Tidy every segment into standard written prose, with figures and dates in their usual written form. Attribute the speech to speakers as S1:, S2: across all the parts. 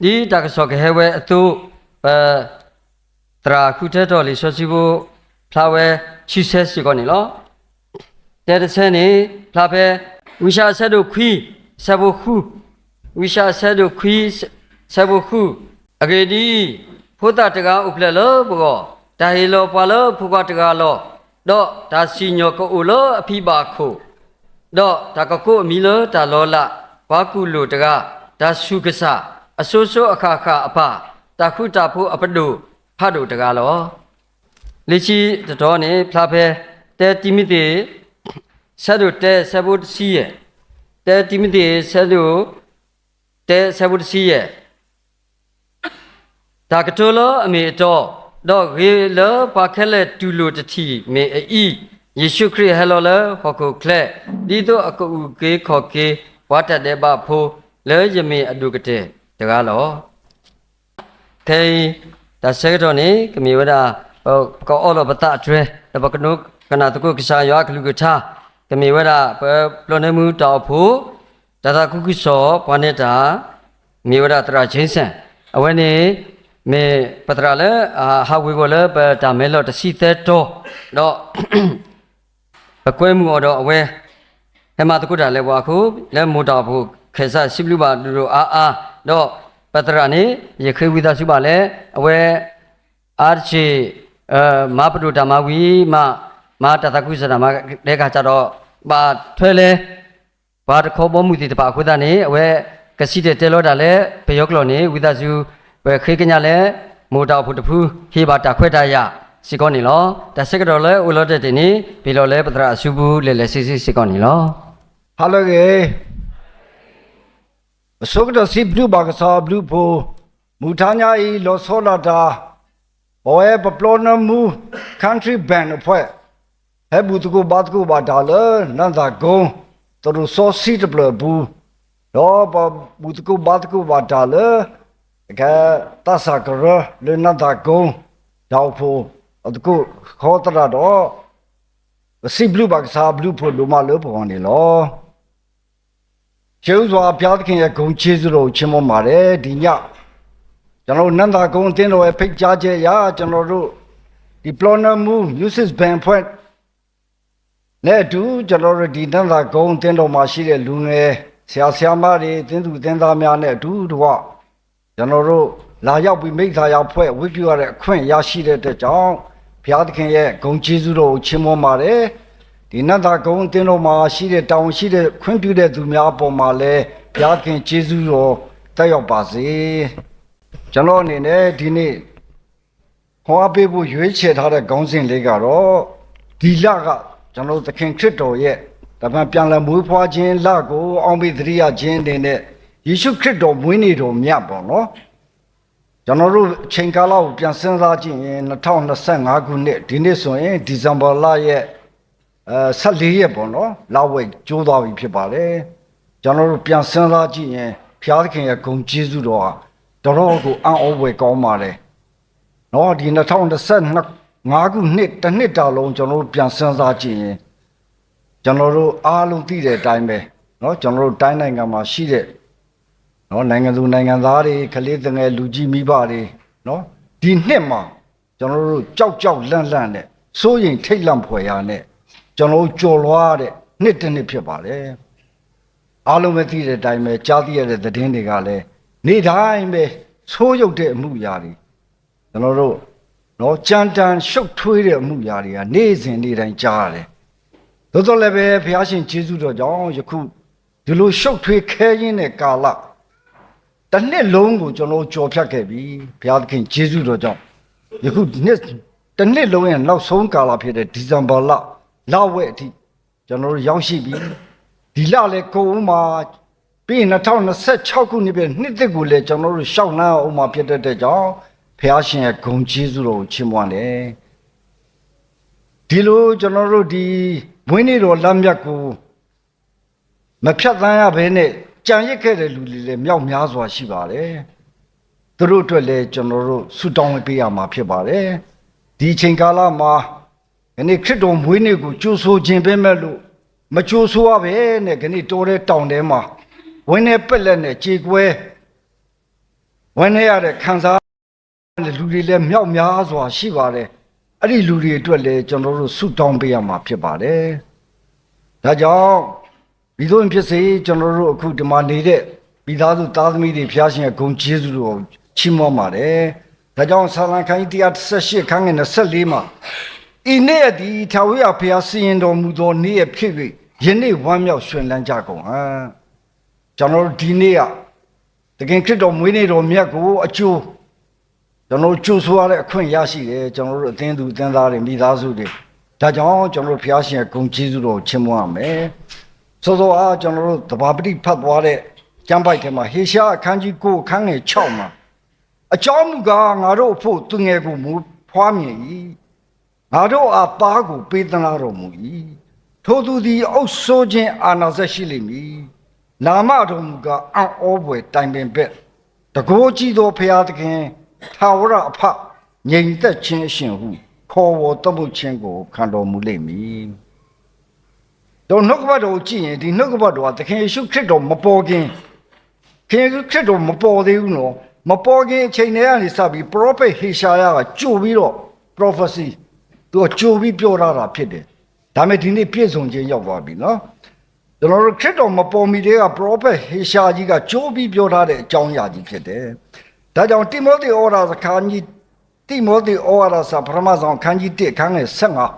S1: ဒီတကဆော့ခဲဝဲအတူတရာခုတဲ့တော်လေးဆောစီဖို့ဖလာဝဲချီဆက်စီကောနေလောတဲ့တဲ့ဆဲနေဖလာပဲဝိရှာဆက်တို့ခွီဆဘခုဝိရှာဆက်တို့ခွီဆဘခုအကေဒီဖိုးတာတကားဥပလလောဘောဒါဟီလောပွာလောဖူကတကားလောတော့ဒါစီညောကိုအိုလောအဖိပါခုတော့ဒါကကိုအမီလောဒါလောလဘာကူလိုတကားဒါစုကဆအဆိုးဆိုးအခါခါအဖတခုတာဖို့အပဒုဖတ်တို့တကားလောလိချီတော်နေဖလာဖဲတဲတိမိတေဆတ်တို့တဲဆဘုတ်စီရဲ့တဲတိမိတေဆတ်တို့တဲဆဘုတ်စီရဲ့ဒါကတော်လောအမေတော့ရေလောပါခဲလက်တူလိုတတိမေအီယေရှုခရစ်ဟဲလောလဟောကုကလက်ဒီတော့အကူကေခေါ်ကေဝတ်တတဲ့ဘဖိုးလဲယမေအဒုကတဲ့တကားလောခေဒါဆေတော်နေကမြေဝဒကောအော်လဘတာကျွဲတပကနုကနာတကုကစားရွာကလူကထားကမြေဝဒပလောနေမှုတောက်ဖို့ဒါသာကုကုစောဘာနေတာမြေဝဒတရာချင်းဆန်အဝဲနေမေပတရာလေဟာဝေကိုလေပတာမဲလောတစီသက်တော့ပကွဲမှုတော့အဝဲဟဲ့မတကုတာလဲဘွားခုလဲမို့တော်ဖို့ခေဆာစိဘလူပါတို့အာတော့ပတရာနေရခေဝိသစုပါလဲအဝဲအာချေမပဒုဓမ္မဝီမတတကုစနာမတဲ့ကကြတော့ဘာထွဲလဲဘာတခေါ်ပေါ်မှုတိတပါခွဒနေအဝဲကစီတဲ့တဲလောတာလဲဘယောကလောနေဝိသစုဘယ်ခေကညာလဲမို့တော်ဖို့တဖူးဟေဘာတာခွဲတာရစီကောနေလောတဆက်ကတော့လဲဥလောတဲ့တင်နေဘီလောလဲပတရာအစုဘူးလဲစီကောနေလော
S2: ဟာလိုကေဆုကတော့စီဘလူဘာကစားဘလူဖို့မူထာညာဤလောဆောလာတာဘောရဲ့ပပလောနမူ country band အဖွဲ့ဟဲဘူးတကူဘတ်ကူဘာဒါလနန်သာဂုံတရူစောစီတပလဘူးတော့ဘူးတကူဘတ်ကူဘာဒါလကဲတဆာကရလနန်သာဂုံတော့ဖို့တကူခေါ်တရတော့စီဘလူဘာကစားဘလူဖို့လူမလို့ပေါ်နေလောကျေးဇူးစွာဘုရားသခင်ရဲ့ဂုဏ်ကျေးဇူးတော်ချီးမွမ်းပါတယ်ဒီညကျွန်တော်နန္ဒာကုန်းအသင်းတော်ရဲ့ဖိတ်ကြားချက်အရကျွန်တော်တို့ဒီ Ploner Move Music Band ဖွဲ့နဲ့အတူကျွန်တော်တို့ဒီနန္ဒာကုန်းအသင်းတော်မှာရှိတဲ့လူငယ်ဆရာမတွေအသင်းသူအသင်းသားများနဲ့အတူတကွကျွန်တော်တို့လာရောက်ပြီးမိသားရောက်ဖွဲ့ဝိပြုရတဲ့အခွင့်ရရှိတဲ့အတွက်ကြောင့်ဘုရားသခင်ရဲ့ဂုဏ်ကျေးဇူးတော်ကိုချီးမွမ်းပါတယ်ဒီနတ်သားကုန်းအသင်းတော်မှာရှိတဲ့တောင်းရှိတဲ့ခွင့်ပြုတဲ့သူများအပေါ်မှာလည်းဘုရားခင်ကျေးဇူးတော်တက်ရောက်ပါစေကျွန်တော်အနေနဲ့ဒီနေ့ဟောပေးဖို့ရွေးချယ်ထားတဲ့ခေါင်းစဉ်လေးကတော့ဒီလကကျွန်တော်သခင်ခရစ်တော်ရဲ့တမန်ပြန်လည်မွေးဖွားခြင်းလကိုအောင်ပေးသတိရခြင်းအနေနဲ့ယေရှုခရစ်တော်မွေးနေ့တော်မြတ်ပေါ့နော်ကျွန်တော်တို့အချိန်ကာလကိုပြန်စဉ်းစားကြည့်ရင်2025ခုနှစ်ဒီနေ့ဆိုရင်ဒီဇင်ဘာလရဲ့14ရက်ပေါ့နော်လောက်ဝဲကျိုးသွားပြီဖြစ်ပါတယ်ကျွန်တော်တို့ပြန်စဉ်းစားကြည့်ရင်ဘုရားသခင်ရဲ့ဂုဏ်ကျေးဇူးတော်ဟာတော်ကိုအံ့ဩဖွယ်ကောင်းပါတယ်နော်ဒီ2025ခုနှစ်တစ်နှစ်တာလုံးကျွန်တော်တို့ပြန်စဉ်းစားကြည့်ရင်ကျွန်တော်တို့အားလုံးသိတဲ့အတိုင်းပဲနော်ကျွန်တော်တို့တိုင်းနိုင်ငံမှာရှိတဲ့နော်နိုင်ငံသူနိုင်ငံသားတွေကလေးငယ်လူကြီးမိဘတွေနော်ဒီနှစ်မှာကျွန်တော်တို့ကြောက်လန့်နဲ့စိုးရိမ်ထိတ်လန့်ဖွယ်ရနဲ့ကျွန်တော်ကြော်လွားတဲ့နှစ်တစ်နှစ်ဖြစ်ပါတယ်အားလုံးပဲသိတဲ့အတိုင်းပဲကြားသိရတဲ့သတင်းတွေကလည်းနေ့တိုင်းပဲဆိုးရုပ်တဲ့အမှုရာတွေကျွန်တော်တို့နော်ကြမ်းတမ်းရှုပ်ထွေးတဲ့အမှုရာတွေကနေ့စဉ်နေ့တိုင်းကြားရတယ်သို့တော်လည်းပဲဘုရားရှင်ကျေးဇူးတော်ကြောင့်ယခုဒီလိုရှုပ်ထွေးခဲရင်းတဲ့ကာလတစ်နှစ်လုံးကိုကျွန်တော်ကြော်ဖြတ်ခဲ့ပြီဘုရားသခင်ကျေးဇူးတော်ကြောင့်ယခုနှစ်တစ်နှစ်လုံးရဲ့နောက်ဆုံးကာလဖြစ်တဲ့ဒီဇင်ဘာလလောက်ဝဲအထိကျွန်တော်တို့ရောက်ရှိပြီဒီလလည်းကိုဦးမှာပြီး2026ခုနှစ်ပြည့်နှစ်သက်ကိုလည်းကျွန်တော်တို့ရှောက်နှံအောင်မှာဖြစ်တဲ့ကြောင့်ဘုရားရှင်ရဲ့ဂုဏ်ကျေးဇူးတော်ကိုချီးမွမ်းတယ်ဒီလိုကျွန်တော်တို့ဒီမွေးနေ့တော်လက်မြတ်ကိုမဖြတ်သန်းရဘဲနဲ့ကြံရစ်ခဲ့တဲ့လူတွေလည်းမြောက်များစွာရှိပါတယ်သူတို့အတွက်လည်းကျွန်တော်တို့ဆုတောင်းပေးရမှာဖြစ်ပါတယ်ဒီအချိန်ကာလမှာခဏခရစ်တော်မွေးနေ့ကိုကြိုးဆိုခြင်းပဲမဲ့လို့မကြိုးဆိုရပဲနဲ့ခဏတော်တဲ့တောင်ထဲမှာဝင်းနဲ့ပက်လက်နဲ့ကြေကွဲ ဝင်နေရတဲ့ခံစားလူတွေလည်းမြောက်များစွာရှိပါတယ်အဲ့ဒီလူတွေအတွက်လည်းကျွန်တော်တို့ဆုတောင်းပေးရမှာဖြစ်ပါတယ်ဒါကြောင့်ဒီလိုဖြစ်စေကျွန်တော်တို့အခုဒီမှာနေတဲ့မိသားစုသားသမီးတွေဖျားရှင်ရဲ့ဂုဏ်ကျေးဇူးတော်ချီးမွမ်းပါတယ်ဒါကြောင့်ဆာလံခန်းကြီး118ခန်းငယ်24မှာဤနေ့ဒီထာဝရဘုရားစီရင်တော်မူသောနေ့ရက်ဖြစ်၍ယနေ့ဝမ်းမြောက်ရွှင်လန်းကြကုန်ကျွန်တော်တို့ဒီနေ့ကတကယ်ခရစ်တော်မွေးနေ့တော်မြတ်ကိုအကျိုးကျွန်တော်ကြိုးဆိုရတဲ့အခွင့်ရရှိတယ်ကျွန်တော်တို့အသင်းသူအသင်းသားတွေမိသားစုတွေဒါကြောင့်ကျွန်တော်တို့ဘုရားရှင်ရဲ့ဂုဏ်ကျေးဇူးတော်ချီးမွမ်းရမယ်ဆိုတော့ကျွန်တော်တို့တဘာပတိဖတ်သွားတဲ့ကျမ်းပိုက်ထဲမှာဟေရှာအခန်းကြီး9ခန်းငယ်6မှာအကြောင်းမူကားငါတို့အဖို့သူငယ်ကိုမူဖွားမြင်၏ငါတို့အားသားကိုပေးသနာတော်မူ၏ထိုသူသည်အုပ်ဆိုးခြင်းအာဏာစက်ရှိလိမ့်မည်နာမတော်မူကားအံ့ဩဖွယ်တိုင်ပင်ဘက်တကိုးကြည့်သောဘုရားသခင်ထာဝရအဖငြိမ်သက်ခြင်းအရှင်ဟုခေါ်ဝေါ်တတ်မှုခြင်းကိုခံတော်မူလိမ့်မည်တော့နှုတ်ကပတ်တော်ကြည့်ရင်ဒီနှုတ်ကပတ်တော်ကသခင်ယေရှုခရစ်တော်မပေါ်ခင်ခင်ယေရှုခရစ်တော်မပေါ်သေးဘူးနော်မပေါ်ခင်အချိန်တွေကနေစပြီး prophet ဟေရှာယကကြိုပြီးတော့ prophecy သူကကြိုပြီးပြောထားတာဖြစ်တယ်ဒါပေမဲ့ဒီနေ့ပြည့်စုံခြင်းရောက်သွားပြီနော်ကျွန်တော်တို့ခရစ်တော်မပေါ်မီတည်းက prophet ဟေရှာကြီးကကြိုပြီးပြောထားတဲ့အကြောင်းအရာကြီးဖြစ်တယ်ဒါကြောင့်တိမောသေဩဝါဒခန်းကြီးတိမောသေဩဝါဒစာပထမဆုံးခန်းကြီး1ခန်းငယ်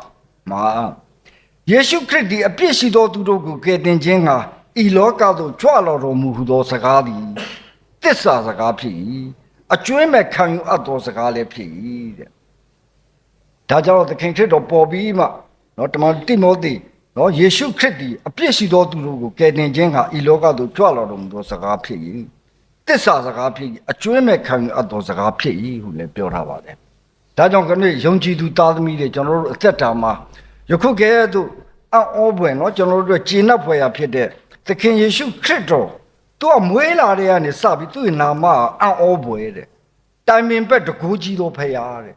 S2: 15မှာယေရှုခရစ်သည်အပြစ်ရှိသောသူတို့ကိုကယ်တင်ခြင်းကဤလောကသို့ကြွလာတော်မူသောစကားသည်သစ္စာစကားဖြစ်၏အကျွမ်းမဲ့ခံယူအပ်သောစကားလည်းဖြစ်၏တဲ့ဒါကြောင့်သခင်ခရစ်တော်ပေါ်ပြီးမှနော်တမန်တိမောသေနော်ယေရှုခရစ်သည်အပြစ်ရှိသောသူတို့ကိုကယ်တင်ခြင်းကဤလောကသို့ကြွလာတော်မူသောစကားဖြစ်၏သစ္စာစကားဖြစ်၏အကျွမ်းမဲ့ခံယူအပ်သောစကားဖြစ်၏ဟုလည်းပြောထားပါတယ်ဒါကြောင့်ခဏယုံကြည်သူသားသမီးတွေကျွန်တော်တို့အသက်တာမှာယခုကဲ့သို့အံ့ဩဖွယ်နော်ကျွန်တော်တို့ကျေနပ်ဖွယ်ရာဖြစ်တဲ့သခင်ယေရှုခရစ်တော်သူကမွေးလာတဲ့ကနေစပြီးသူ့ရဲ့နာမအံ့ဩဖွယ်တဲ့တိုင်ပင်ဘက်တကူကြီးတော်ဖရာတဲ့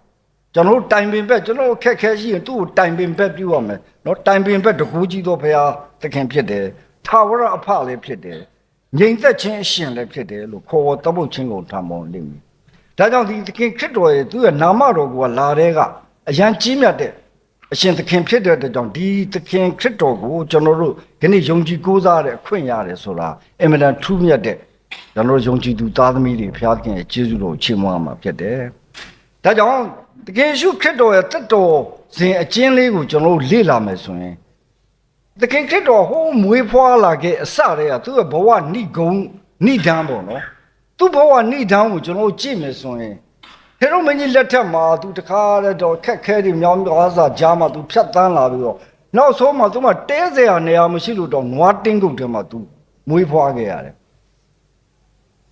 S2: ကျွန်တော်တို့တိုင်ပင်ဘက်ကျွန်တော်ခက်ခဲရှိရင်သူ့ကိုတိုင်ပင်ဘက်ပြုရမယ်နော်တိုင်ပင်ဘက်တကူကြီးတော်ဖရာသခင်ဖြစ်တယ်ထာဝရအဖလည်းဖြစ်တယ်ငြိမ်သက်ခြင်းအရှင်လည်းဖြစ်တယ်လို့ခေါ်တပုတ်ချင်းကိုထမ်းပေါ်လိမ့်မယ်ဒါကြောင့်ဒီသခင်ခရစ်တော်ရဲ့သူ့ရဲ့နာမတော်ကလာတဲ့ကအရန်ကြီးမြတ်တဲ့အရှင်သခင်ဖြစ်တဲ့အတွက်ကြောင့်ဒီသခင်ခရစ်တော်ကိုကျွန်တော်တို့ဒီနေ့ယုံကြည်ကိုးစားတဲ့အခွင့်ရတယ်ဆိုတာအင်မတန်ထူးမြတ်တဲ့ကျွန်တော်တို့ယုံကြည်သူသားသမီးတွေဘုရားသခင်ရဲ့ကျေးဇူးတော်ချီးမွမ်းမှာဖြစ်တယ်။ဒါကြောင့်သခင်ယေရှုခရစ်တော်ရဲ့တတ်တော်စဉ်အကျဉ်းလေးကိုကျွန်တော်တို့လေ့လာမယ်ဆိုရင်သခင်ခရစ်တော်ဟိုးမွေးဖွားလာခဲ့အစတည်းကသူ့ရဲ့ဘဝဏိဂုံဏိဒံပေါ့နော်။သူ့ဘဝဏိဒံကိုကျွန်တော်တို့ကြည့်မယ်ဆိုရင်ဟေရုမင်းကြီးလက်ထက်မှာသူတခါတည်းတော့ခက်ခဲတွေမြောင်းများစွာကြားမှာသူဖြတ်တန်းလာပြီးတော့နောက်ဆုံးမှာသူမှတဲစရာနေရာမရှိလို့တော့နွားတင်းကုတ်ထဲမှာသူမွေးဖွားခဲ့ရတယ်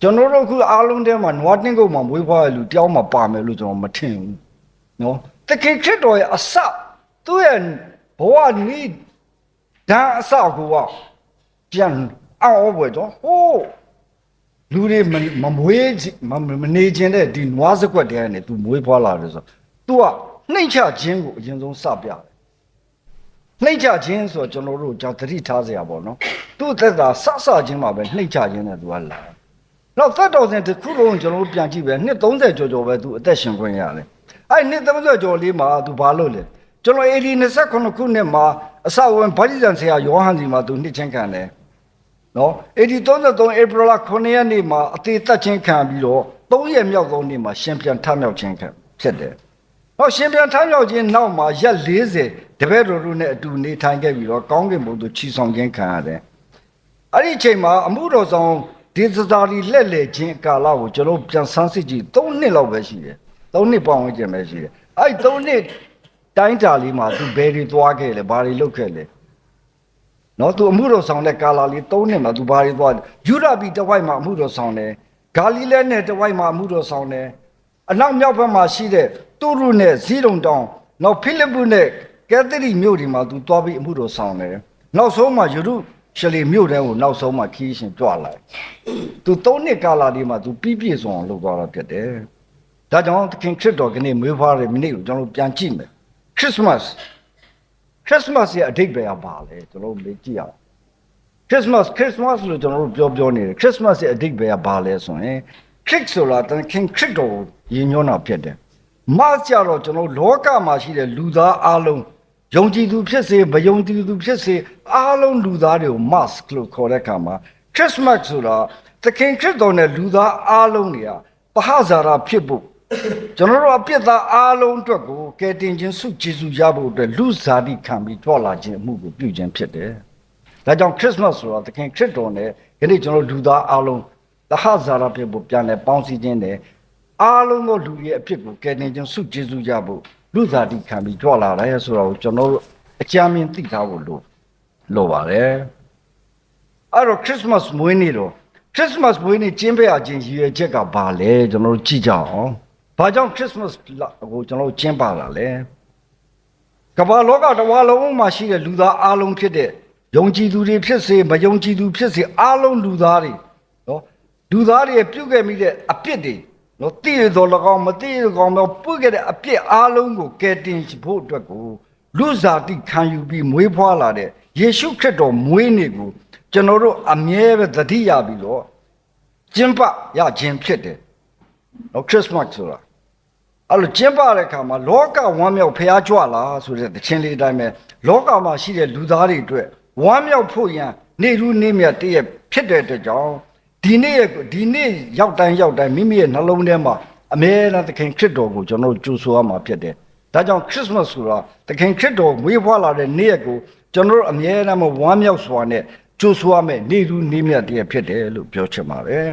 S2: ကျွန်တော်တို့ခုအားလုံးထဲမှာနွားတင်းကုတ်မှာမွေးဖွားရလူတယောက်မှပါမယ်လို့ကျွန်တော်မထင်ဘူးနော်တခင်ခရစ်တော်ရဲ့အစသူ့ရဲ့ဘဝနိဒံအစကိုပြန်အောင်ဘွယ်တော့ဟိုးလူတွေမမွေးမနေခြင်းတဲ့ဒီနွားစကွက်တဲနဲ့ तू မွေးဖွားလာတယ်ဆို तू ကနှိမ့်ချခြင်းကိုအရင်ဆုံးစပြတယ်နှိမ့်ချခြင်းဆိုတော့ကျွန်တော်တို့ကြောင့်သတိထားစရာပေါ့နော် तू သက်တာစခြင်းမှာပဲနှိမ့်ချခြင်းနဲ့ तू ကလာနောက်သက်တော်စဉ်တစ်ခုလုံးကျွန်တော်တို့ပြန်ကြည့်ပဲနှစ်30ကျော်ကျော်ပဲ तू အသက်ရှင်ခွင့်ရတယ်အဲ့နှစ်30ကျော်လေးမှာ तू ဘာလုပ်လဲကျွန်တော်AD 29ခုနှစ်မှာအစဝင်ဗာတိဇန်ဆရာယောဟန်စီမှာ तू နှစ်ချင်းခံတယ်နော်AD 33 April 9ရက်နေ့မှာအသေးသက်ချင်းခံပြီးတော့3ရက်မြောက်သောနေ့မှာရှင်ပြန်ထမြောက်ခြင်းခံဖြစ်တယ်။နောက်ရှင်ပြန်ထမြောက်ခြင်းနောက်မှာရက်40တပည့်တော်တို့နဲ့အတူနေထိုင်ခဲ့ပြီးတော့ကောင်းကင်ဘုံသို့ချီဆောင်ခြင်းခံရတယ်။အဲ့ဒီအချိန်မှာအမှုတော်ဆောင်ဒေသစာရီလက်လေခြင်းကာလကိုကျွန်တော်ပြန်ဆန်းစစ်ကြည့်3နှစ်လောက်ပဲရှိတယ်။3နှစ်ပေါင်းဝင်ခြင်းပဲရှိတယ်။အဲ့3နှစ်တိုင်းတာလေးမှာသူဘယ်တွေသွားခဲ့လဲဘာတွေလုပ်ခဲ့လဲနော်သူအမှုတော်ဆောင်တဲ့ကာလာလေး3နှစ်မှာသူဘာတွေသွားယူရပီတဝိုက်မှာအမှုတော်ဆောင်တယ်ဂါလိလဲနဲ့တဝိုက်မှာအမှုတော်ဆောင်တယ်အနောက်မြောက်ဘက်မှာရှိတဲ့တူရုနဲ့ဇီးတုံတောင်နောက်ဖိလိပ္ပုနဲ့ကဲသရီမြို့တွေမှာသူသွားပြီးအမှုတော်ဆောင်တယ်နောက်ဆုံးမှာယေရုရှလင်မြို့တဲကိုနောက်ဆုံးမှာခီးရှင်ကြွလာတယ်သူ3နှစ်ကာလာလေးမှာသူပြည့်စုံအောင်လုပ်သွားတာဖြစ်တယ်ဒါကြောင့်သခင်ခရစ်တော်ကနေ့မွေးဖွားတဲ့မိနစ်ကိုကျွန်တော်ပြန်ကြည့်မယ်ခရစ်စမတ်ရဲ့အဓိပ္ပာယ်ကဘာလဲကျွန်တော်လေ့ကြည့်အောင်ခရစ်စမတ်လို့ကျွန်တော်တို့ပြောနေတယ်ခရစ်စမတ်ရဲ့အဓိပ္ပာယ်ကဘာလဲဆိုရင်ခ ခရစ်ဆိုတာတခင်ခရစ်တော်ရည်ညွှန်းတာဖြစ်တယ်မတ်ကြတော့ကျွန်တော်လောကမှာရှိတဲ့လူသားအလုံးယုံကြည်သူဖြစ်စေမယုံကြည်သူဖြစ်စေအားလုံးလူသားတွေကို mask လို့ခေါ်တဲ့အခါမှာ Christmas ဆိုတာသခင်ခရစ်တော်နဲ့လူသားအားလုံးတွေကပဟဇာရဖြစ်ဖို့ကျွန်တော်တို့အပြစ်သားအားလုံးအတွက်ကိုကယ်တင်ခြင်းဆုကျေးဇူးရဖို့အတွက်လူစားတိခံပြီးကြွလာခြင်းအမှုကိုပြုခြင်းဖြစ်တယ်။ဒါကြောင့် Christmas ဆိုတာသခင်ခရစ်တော်နဲ့ယနေ့ကျွန်တော်လူသားအားလုံးသဟဇာရဖြစ်ဖို့ပြန်လဲပေါင်းစည်းခြင်းနဲ့အားလုံးသောလူတွေအဖြစ်ကိုကယ်တင်ခြင်းဆုကျေးဇူးရဖို့လူစားတိခံပြီးကြွလာတယ်ဆိုတာကိုကျွန်တော်တို့အကြမ်းမြင်သိထားဖို့လိုပါတယ်။အဲ့တော့ Christmas မွေးနေ့တော့ Christmas မွေးနေ့ကျင်းပရခြင်းရည်ရွယ်ချက်ကဘာလဲကျွန်တော်တို့ကြည့်ကြအောင်။ဘာကြောင့် Christmas ကိုကျွန်တော်တို့ကျင်းပတာလဲ။ကမ္ဘာလောကတစ်ဝါလုံးမှာရှိတဲ့လူသားအားလုံးဖြစ်တဲ့ယုံကြည်သူတွေဖြစ်စေမယုံကြည်သူဖြစ်စေအားလုံးလူသားတွေနော်လူသားတွေပြုတ်ခဲ့မိတဲ့အပြစ်တွေနော်တည်ရတော်၎င်းမတည်ရကောင်တော့ပြုတ်ခဲ့တဲ့အပြစ်အားလုံးကိုကယ်တင်ဖို့အတွက်ကိုလူစားတိခံယူပြီးမွေးဖွားလာတဲ့ယေရှုခရစ်တော်မွေးနေ့ကိုကျွန်တော်တို့အမြဲပဲသတိရပြီးတော့ကျင်းပရခြင်းဖြစ်တယ်နော်ခရစ်စမတ်ဆိုတာအဲ့လိုကျင်းပတဲ့အခါမှာလောကဝမ်းမြောက်ဖျားကြွလာဆိုတဲ့တခြင်းလေးအတိုင်းပဲလောကမှာရှိတဲ့လူသားတွေအတွက်ဝမ်းမြောက်ဖို့ရန်နေ့ရူးနေ့မြတ်တည့်ရဖြစ်တဲ့အတွက်ကြောင့်ဒီနေ့ရောက်တိုင်းမိမိရဲ့နှလုံးထဲမှာအမြဲတမ်းသခင်ခရစ်တော်ကိုကျွန်တော်တို့ကြိုးဆိုရမှာဖြစ်တယ်ဒါကြောင့်ခရစ်စမတ်ဆိုတာသခင်ခရစ်တော်မွေးဖွားလာတဲ့နေ့ရက်ကိုကျွန်တော်တို့အမြဲတမ်းဝမ်းမြောက်စွာနဲ့ကြိုးဆိုရမယ်နေ့ရူးနေ့မြတ်တည့်ရဖြစ်တယ်လို့ပြောချင်ပါတယ်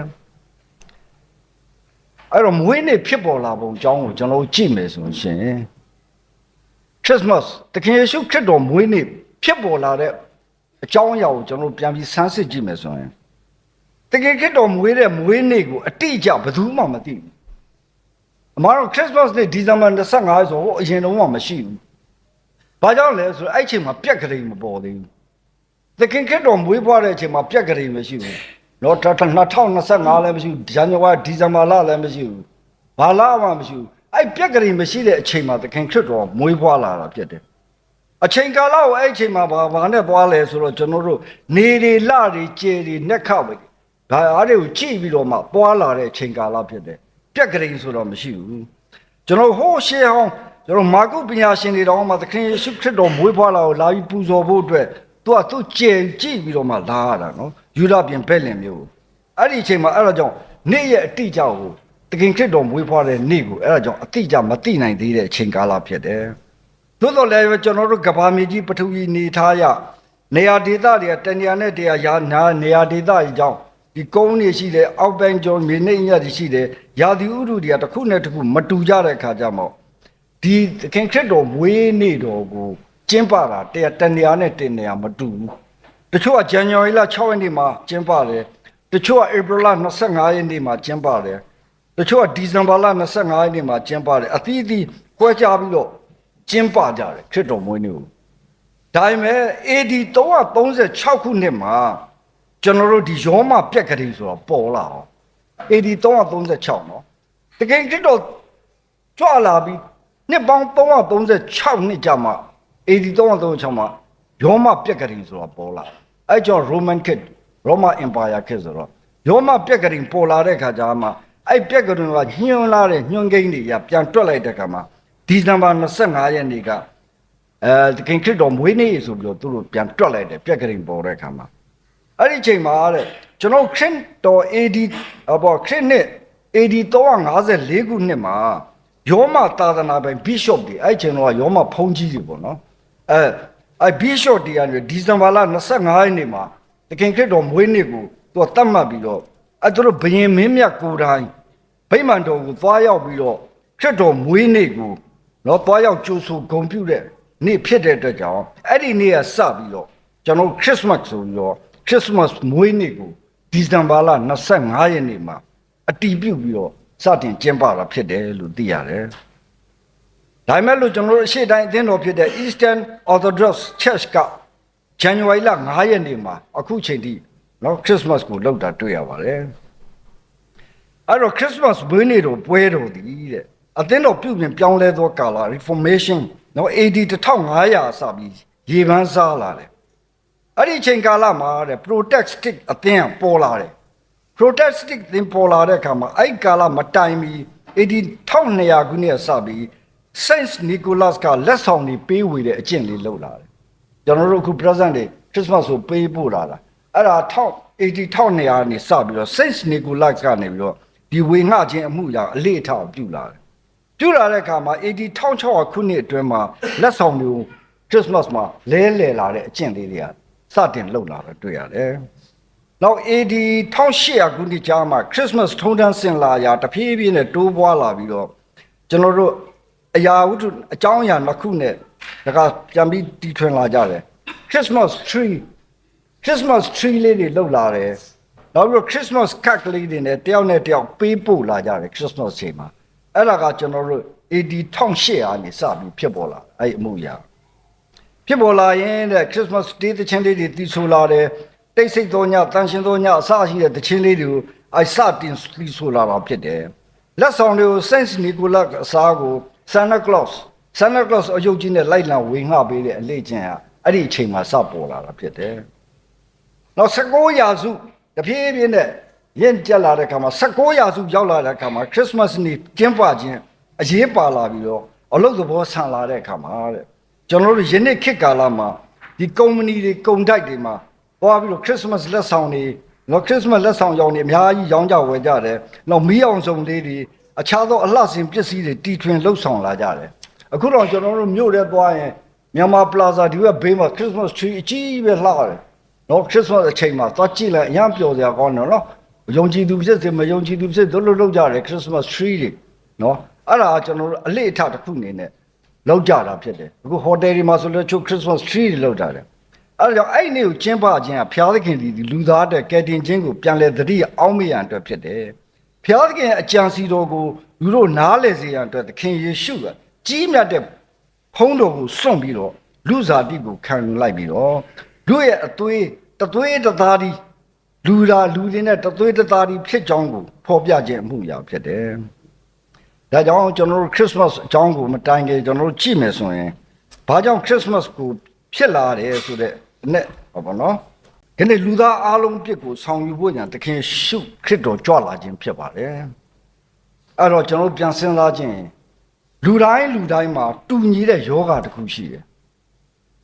S2: အဲ့တော့မွေးနေ့ဖြစ်ပေါ်လာပုံအကြောင်းကိုကျွန်တော်တို့ကြည့်မယ်ဆိုရင် Christmas တခင်ယေရှုခရစ်တော်မွေးနေ့ဖြစ်ပေါ်လာတဲ့အကြောင်းအရာကိုကျွန်တော်တို့ပြန်ပြီးဆန်းစစ်ကြည့်မယ်ဆိုရင်တကယ်ခရစ်တော်မွေးတဲ့မွေးနေ့ကိုအတိအကျဘယ်သူမှမသိဘူးအမှားတော့ Christmas နေ့ဒီဇင်ဘာ25ဆိုအရင်တော့မရှိဘူးဘာကြောင့်လဲဆိုတော့အဲ့ချိန်မှာပြက်ကလေးမပေါ်သေးဘူးတကယ်ခရစ်တော်မွေးဖွားတဲ့အချိန်မှာပြက်ကလေးမရှိဘူးနော်2025လည်းမရှိဘူးဇန်နဝါရီဒီဇင်ဘာလလည်းမရှိဘူးဘာလမှမရှိဘူးအဲ့ပြက်ကလေးမရှိတဲ့အချိန်မှာသခင်ခရစ်တော်မွေးဖွားလာတာဖြစ်တယ်အချိန်ကာလကိုအဲ့အချိန်မှာဘာနဲ့သွားလဲဆိုတော့ကျွန်တော်တို့နေတွေလတွေကျေတွေနှက်ခပဲဒါအားတွေကိုကြည့်ပြီးတော့မှပွားလာတဲ့အချိန်ကာလဖြစ်တယ်ပြက်ကလေးဆိုတော့မရှိဘူးကျွန်တော်ဟိုးရှေးအောင်ကျွန်တော်မာကုပညာရှင်တွေတော်မှာသခင်ယေရှုခရစ်တော်မွေးဖွားလာကိုလာပြီးပူဇော်ဖို့အတွက်သူကြည်ကြည့်ပြီးတော့မှလာရတာနော်ယူဒပြင်ဘက်လင်မျိုးအဲ့ဒီအချိန်မှာအဲ့ဒါကြောင့်နေ့ရဲ့အတိအကျကိုသခင်ခရစ်တော်မွေးဖွားတဲ့နေ့ကိုအဲ့ဒါကြောင့်အတိအကျမသိနိုင်သေးတဲ့အချိန်ကာလဖြစ်တယ်သို့တော်လည်းကျွန်တော်တို့ကဘာမြေကြီးပထဝီနေထားရနေရာဒေသတွေကတနေရာနဲ့တရားရာနေရာဒေသကြီးကြောင့်ဒီကုန်းတွေရှိတယ်အောက်ပိုင်းကျော်မြေနေညတွေရှိတယ်ရာသီဥတုတွေကတစ်ခုနဲ့တစ်ခုမတူကြတဲ့အခါကျမှဒီသခင်ခရစ်တော်မွေးနေ့တော်ကိုကျင်းပတာတနေရာနဲ့တနေရာမတူဘူးတချို့ကဇန်နဝါရီလ6ရက်နေ့မှာကျင်းပတယ်တချို့ကဧပြီလ25ရက်နေ့မှာကျင်းပတယ်တချို့ကဒီဇင်ဘာလ25ရက်နေ့မှာကျင်းပတယ်အသီးသီးခွဲခြားပြီးတော့ကျင်းပကြတယ်ခရစ်တော်မွေးနေ့ကိုဒါပေမဲ့ AD 336ခုနှစ်မှာကျွန်တော်တို့ဒီရောမပြက်ကလေးဆိုတော့ပေါ်လာအောင် AD 336နော်တကယ်ခရစ်တော်ကြွလာပြီးနှစ်ပေါင်း336နှစ်ကြာမှ AD 336မှာရောမပြက်ကလေးဆိုတော့ပေါ်လာအဲ့ကြောင့် Roman Empire ခေတ်ဆိုတော့ရောမပြက်ကလေးပေါ်လာတဲ့ခါကျမှအဲ့ပြက်ကလေးကညှိုးလာတဲ့ညှွန်ကိန်းတွေကပြန်တွက်လိုက်တဲ့ခါမှာဒီဇင်ဘာ25ရက်နေ့ကသခင်ခရစ်တော်မွေးနေ့ဆိုပြီးတော့သူတို့ပြန်တွက်လိုက်တယ်ပြက်ကလေးပေါ်တဲ့ခါမှာအဲ့ဒီချိန်မှာတဲ့ကျွန်တော်ခရစ်တော် AD ခရစ်နှစ် AD 354ခုနှစ်မှာယောမသာသနာပိုင် Bishop တွေအဲ့ချိန်တော့ယောမဖုံးကြီးတွေပေါ့နော်အဲ့ Bishop တွေကနေဒီဇင်ဘာလ25ရက်နေ့မှာသခင်ခရစ်တော်မွေးနေ့ကိုသူကသတ်မှတ်ပြီးတော့အဲ့သူတို့ဘယင်မင်းမြတ်ကိုယ်တိုင်ဗိမာန်တော်ကိုသွားရောက်ပြီးတော့ခရစ်တော်မွေးနေ့ကိုနော်သွားရောက်ကြိုးဆိုဂုဏ်ပြုတဲ့နေ့ဖြစ်တဲ့အတွက်ကြောင့်အဲ့ဒီနေ့ကစပြီးတော့ကျွန်တော်ခရစ်စမတ်ဆိုပြီးတော့ခရစ်စမတ်မွေးနေ့ကိုဒီဇင်ဘာလ25ရက်နေ့မှာအတည်ပြုပြီးတော့စတင်ကျင်းပတာဖြစ်တယ်လို့သိရတယ်။ဒါပေမဲ့လို့ကျွန်တော်တို့အရှေ့တိုင်းအသင်းတော်ဖြစ်တဲ့ Eastern Orthodox Church ကဇန်နဝါရီလ9ရက်နေ့မှာအခုချိန်ထိနော်ခရစ်စမတ်ကိုလုပ်တာတွေ့ရပါတယ်။အဲ့တော့ခရစ်စမတ်မွေးနေ့တော်ပွဲတော်ဒီတဲ့အသင်းတော်ပြုပြင်ပြောင်းလဲသောကာလ Reformation နော် AD 1500စပြီးရေပန်းစားလာတယ်။အဲ့ဒီချိန်ကာလမှာတဲ့ Protestant အသင်းပေါ်လာတယ် protestant သင်ပေါ်လာတဲ့အခါမှာအဲ့ကာလမတိုင်မီ1200ခုနှစ်စပြီး Saint Nicholas ကလက်ဆောင်တွေပေးဝေတဲ့အကျင့်လေးလုပ်လာတယ်ကျွန်တော်တို့အခု present တွေ Christmas ကိုပေးပို့လာတာအဲ့ဒါ1200နေစပြီးတော့ Saint Nicholas ကနေပြီးတော့ဒီဝေငှခြင်းအမှုရာအလေးအထားပြုလာတယ်ပြုလာတဲ့အခါမှာ1600ခုနှစ်အတွင်းမှာလက်ဆောင်တွေကို Christmas မှာလဲလှယ်လာတဲ့အကျင့်လေးတွေကစတင်လုပ်လာတာတွေ့ရတယ်နောက် AD 1800ခုနှစ်ကြာမှာ Christmas ထုံးတမ်းစင်လာရာတဖြည်းဖြည်းနဲ့တိုးပွားလာပြီးတော့ကျွန်တော်တို့အရာဝတ္ထုအကြောင်းအရာနှစ်ခုနဲ့ဒါကပြန်ပြီးတီထွင်လာကြတယ် Christmas tree လေးတွေလှုပ်လာတယ်နောက်ပြီးတော့ Christmas card လေးတွေနဲ့တယောက်နဲ့တယောက်ပေးပို့လာကြတယ် Christmas ချိန်မှာအဲ့ဒါကကျွန်တော်တို့ AD 1800နေစပြီးဖြစ်ပေါ်လာအဲ့အမှုရာဖြစ်ပေါ်လာရင်တဲ့ Christmas Day တခြင်းလေးတွေတီးဆိုလာတယ်တိတ်ဆိတ်သောညတန်ရှင်သောညအစရှိတဲ့တခြင်းလေးတွေကိုစတင်တီးဆိုလာတာဖြစ်တယ်လက်ဆောင်တွေကို Saint Nicholas အစားကို Santa Claus အယုတ်ကြီးနဲ့လိုက်လံဝေငှပေးတဲ့အလေးကျင့်ဟာအဲ့ဒီအချိန်မှာစပေါ်လာတာဖြစ်တယ်နောက်19ရာစုတဖြည်းဖြည်းနဲ့ရင့်ကျက်လာတဲ့အခါမှာ19ရာစုရောက်လာတဲ့အခါမှာ Christmas နေ့ကျင်းပခြင်းအရေးပါလာပြီးတော့အလုပ်သဘောဆန်လာတဲ့အခါမှာတဲ့ကျွန်တော်တို့ယနေ့ခေတ်ကာလမှာဒီကုမ္ပဏီတွေကုန်တိုက်တွေမှာသွားပြီးတော့ Christmas လက်ဆောင်တွေနော် Christmas လက်ဆောင်ရောင်းနေအများကြီးရောင်းကြဝယ်ကြတယ်နောက်မီးအောင်စုံလေးတွေအခြားသောအလှဆင်ပစ္စည်းတွေတီထွင်လှုပ်ဆောင်လာကြတယ်အခုတော့ကျွန်တော်တို့မြို့ထဲသွားရင်မြန်မာ Plaza ဒီဘက်ဘေးမှာ Christmas tree အကြီးပဲလှတယ်နော် Christmas အချိန်မှာသွားကြည့်လိုက်အရင်ပျော်စရာကောင်းတယ်နော်ယုံကြည်သူဖြစ်စေမယုံကြည်သူဖြစ်စေတို့လုပ်ကြတယ် Christmas tree တွေနော်အဲ့ဒါကျွန်တော်တို့အလေးအထားတစ်ခုအနေနဲ့လောက်ကြတာဖြစ်တယ်အခုဟိုတယ်တွေမှာဆိုလည်းချို့ Christmas tree တွေလောက်ကြတယ်အဲ့ဒါကြောင့်အဲ့ဒီနေ့ကိုကျင်းပခြင်းကဘုရားသခင်ဒီလူသားတဲ့ကယ်တင်ခြင်းကိုပြန်လဲသတိအောက်မေ့ရန်အတွက်ဖြစ်တယ်ဘုရားသခင်ရဲ့အကြံစီတော်ကိုလူတို့နားလည်စေရန်အတွက်သခင်ယေရှုကကြီးမြတ်တဲ့ဖုံးတော်ကိုစွန့်ပြီးတော့လူစားတိကိုခံယူလိုက်ပြီးတော့လူရဲ့အသွေးတသွေးတသားဒီလူတွေနဲ့တသွေးတသားဒီဖြစ်ကြောင်းကိုဖော်ပြခြင်းအမှုရာဖြစ်တယ်ဒါကြောင့်ကျွန်တော်တို့ Christmas အကြောင်းကိုမတိုင်ခင်ကျွန်တော်တို့ကြည့်မယ်ဆိုရင်ဘာကြောင့် Christmas ကိုဖြစ်လာတယ်ဆိုတဲ့နဲ့ဟောပါနော်ဒီနေ့လူသားအားလုံးပြစ်ကိုဆောင်ယူဖို့ညာသခင်ရှုခရစ်တော်ကြွလာခြင်းဖြစ်ပါတယ်အဲ့တော့ကျွန်တော်ပြန်စဉ်းစားခြင်းလူတိုင်းမှာတူညီတဲ့ယောဂတစ်ခုရှိတယ်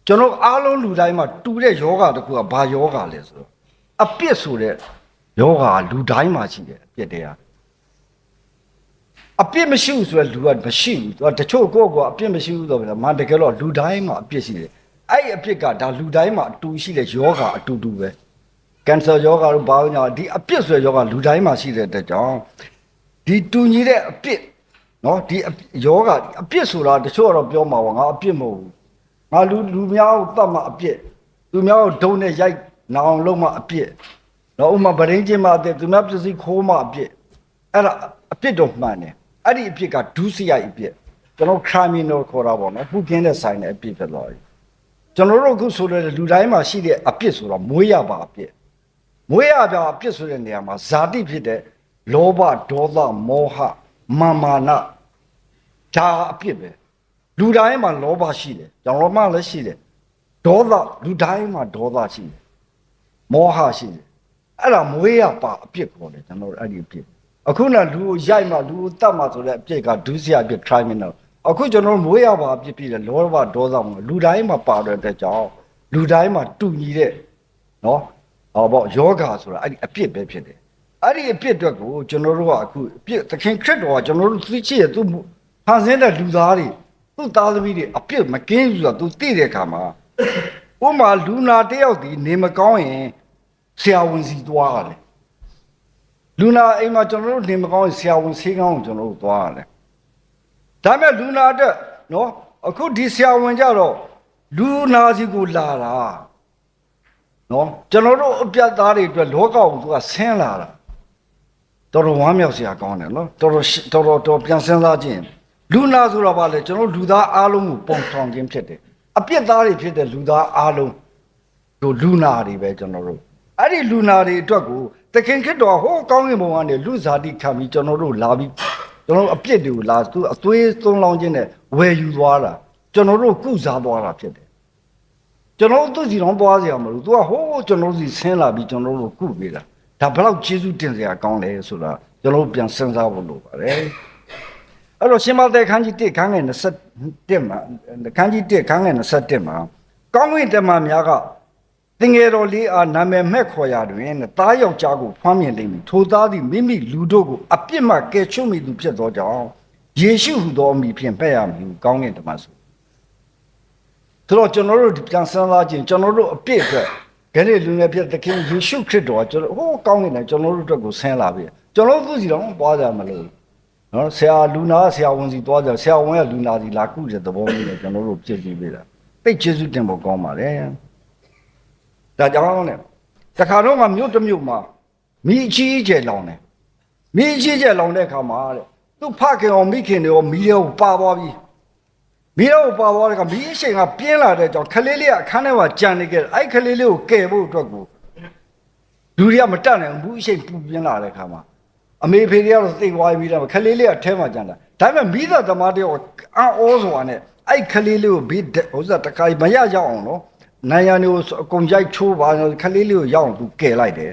S2: ကျွန်တော်အားလုံးလူတိုင်းမှာတူတဲ့ယောဂတစ်ခုကဘာယောဂလဲဆိုတော့အပြစ်ဆိုတဲ့ယောဂလူတိုင်းမှာရှိတယ်အပြစ်တရားအပြစ်မရှိဘူးဆိုရင်လူကမရှိဘူးသူကတချို့ကိုယ့်အပြစ်မရှိဘူးဆိုတော့မှတကယ်တော့လူတိုင်းမှာအပြစ်ရှိတယ်အဲ့အပြစ်ကဒါလူတိုင်းမှာအတူရှိတဲ့ယောဂအတူတူပဲကင်ဆာယောဂတို့ဘာလို့ညာဒီအပြစ်ဆိုတဲ့ယောဂလူတိုင်းမှာရှိတဲ့အတွက်ကြောင့်ဒီတူညီတဲ့အပြစ်နော်ဒီယောဂအပြစ်ဆိုတာတချို့ကတော့ပြောမှာပါငါအပြစ်မဟုတ်ဘူးငါလူများကိုတတ်မှအပြစ်လူများကိုဒုံနဲ့ရိုက်နောင်လုံးမှအပြစ်နော်ဥမာဗရင်းချင်းမှအပြစ်သူများပစ္စည်းခိုးမှအပြစ်အဲ့ဒါအပြစ်တော့မှန်တယ်အဲ့ဒီအပြစ်ကဒုစရိုက်အပြစ်ကျွန်တော် criminal ခေါ်တာပေါ့နော်ပုကင်းတဲ့ဆိုင်တဲ့အပြစ်ဖြစ်သွားပြီကျွန်တော်တို့အခုဆိုတဲ့လူတိုင်းမှာရှိတဲ့အပြစ်ဆိုတော့မွေးရပါအပြစ်မွေးရပါအပြစ်ဆိုတဲ့နေရာမှာဇာတိဖြစ်တဲ့လောဘဒေါသမောဟမာနဒါအပြစ်ပဲလူတိုင်းမှာလောဘရှိတယ်ကျွန်တော်မှလည်းရှိတယ်ဒေါသလူတိုင်းမှာဒေါသရှိတယ်မောဟရှိတယ်အဲ့ဒါမွေးရပါအပြစ်ခေါ်တယ်ကျွန်တော်အဲ့ဒီအပြစ်အခုနလူကိုရိုက်မှလူကိုတတ်မှဆိုတဲ့အပြစ်ကဒုစရိုက်အပြစ် criminal အခုကျွန်တော်မွေးရပါအပြစ်ပြည့်တယ်လောဘဒေါသမှာလူတိုင်းမှာပါတဲ့အတွက်ကြောင့်လူတိုင်းမှာတူညီတဲ့နော်ဟောပေါ့ယောဂါဆိုတာအဲ့ဒီအပြစ်ပဲဖြစ်တယ်အဲ့ဒီအပြစ်အတွက်ကိုကျွန်တော်တို့ကအခုအပြစ်သခင်ခရစ်တော်ကကျွန်တော်တို့သိချင်ရသူဖန်ဆင်းတဲ့လူသားတွေသူ့သားသမီးတွေအပြစ်မကင်းဘူးဆိုတာသူသိတဲ့အခါမှာဥမာလူနာတယောက်ဒီနေမကောင်းရင်ဆရာဝန်စီသွားရတယ်လူနာအိမ်မှာကျွန်တော်တို့နေမကောင်းရင်ဆရာဝန်ဆေးကောင်းကိုကျွန်တော်တို့သွားရတယ်ဒါပေမဲ့လူနာအတွက်နော်အခုဒီဆရာဝန်ကြတော့လူနာစီကိုလာတာနော်ကျွန်တော်တို့အပြတ်သားတွေအတွက်လောကကိုသူကဆင်းလာတာတော်တော်ဝမ်းမြောက်စရာကောင်းတယ်နော်တော်ပြန်စဉ်းစားခြင်းလူနာဆိုတော့ဗာလေကျွန်တော်လူသားအားလုံးကိုပုံဆောင်ခြင်းဖြစ်တယ်အပြစ်သားတွေဖြစ်တဲ့လူသားအားလုံးတို့လူနာတွေပဲကျွန်တော်တို့အဲ့ဒီလူနာတွေအတွက်ကိုသခင်ခရစ်တော်ဟိုးကောင်းကင်ဘုံကနေလူဇာတိခံပြီးကျွန်တော်တို့လာပြီးကျွန်တော်အပြစ်တွေကိုလာသူအသွေးသုံးလောင်းခြင်းနဲ့ဝယ်ယူသွားတာကျွန်တော်တို့ကုစားသွားတာဖြစ်တယ်ကျွန်တော်တို့သူစီတော့သွားစရာမလိုသူကဟိုးကျွန်တော်တို့စီဆင်းလာပြီးကျွန်တော်တို့ကုပေးတာ ဒါဘယ်လောက်ကျေးဇူးတင်စရာကောင်းလဲဆိုတာကျွန်တော်ပြန်စဉ်းစားဖို့လိုပါတယ်အဲ့တော့ရှင်မသက်ခန်းကြီး1ခန်းငယ်21မှာခန်းကြီး1ခန်းငယ်21မှာကောင်းကင်တမန်များကတင်ငယ်တော်လေးအားနာမည်မဲ့ခေါ်ရတွင်သားယောက်ျားကိုဖွားမြင်လိမ့်မည်ထိုသားသည်မိမိလူတို့ကိုအပြစ်မှကယ်ချွတ်မိသူဖြစ်သောကြောင့်ယေရှုဟူသောအမည်ဖြင့်ပဲ့ရမည်ကောင်းကင်တမန်ဆိုတော့ကျွန်တော်တို့ပြန်စဉ်းစားခြင်းကျွန်တော်တို့အပြစ်အတွက်ခဏလူငယ်ဖြစ်သခင်ယေရှုခရစ်တော်ကကျွန်တော်ဟိုးကောင်းကင်နဲ့ကျွန်တော်တို့အတွက်ကိုဆင်းလာပြီကျွန်တော်တို့သူစီတော့သွားကြမလို့နော်ဆရာလူနာဆရာဝန်စီသွားကြဆရာဝန်ကလူနာစီလာကုတဲ့သဘောမျိုးနဲ့ကျွန်တော်တို့ပြည့်စည်ပေးတာသိကျေးဇူးတင်ဖို့ကောင်းပါတယ်ဒါကြောင့်ねတခါတော့ကမြို့တစ်မြို့မှာမိအကြီးကျယ်လောင်တယ်မိအကြီးကျယ်လောင်တဲ့အခါမှာတဲ့သူ့ဖခင်အောင်မိခင်တွေရောမိရောပါသွားပြီမိရောပါသွားတဲ့ကမိအရှင်ကပြင်းလာတဲ့ကြောင့်ခလေးလေးကအခန်းထဲမှာကြံနေခဲ့အဲ့ခလေးလေးကိုကယ်ဖို့အတွက်ကိုလူတွေကမတတ်နိုင်ဘူးအရှင်ပူပြင်းလာတဲ့အခါမှာအမေဖေတွေကတော့သိသွားပြီလားခလေးလေးကထဲမှာကြံတာဒါပေမဲ့မိသားသမားတယောက်အော်ဆိုတာနဲ့အဲ့ခလေးလေးကိုဘေးဟိုစားတခါမရရောက်အောင်နော်နိုင်ရနေကိုအကုန်ရိုက်ချိုးပါခလေးလေးကိုရောက်အောင်သူကယ်လိုက်တယ်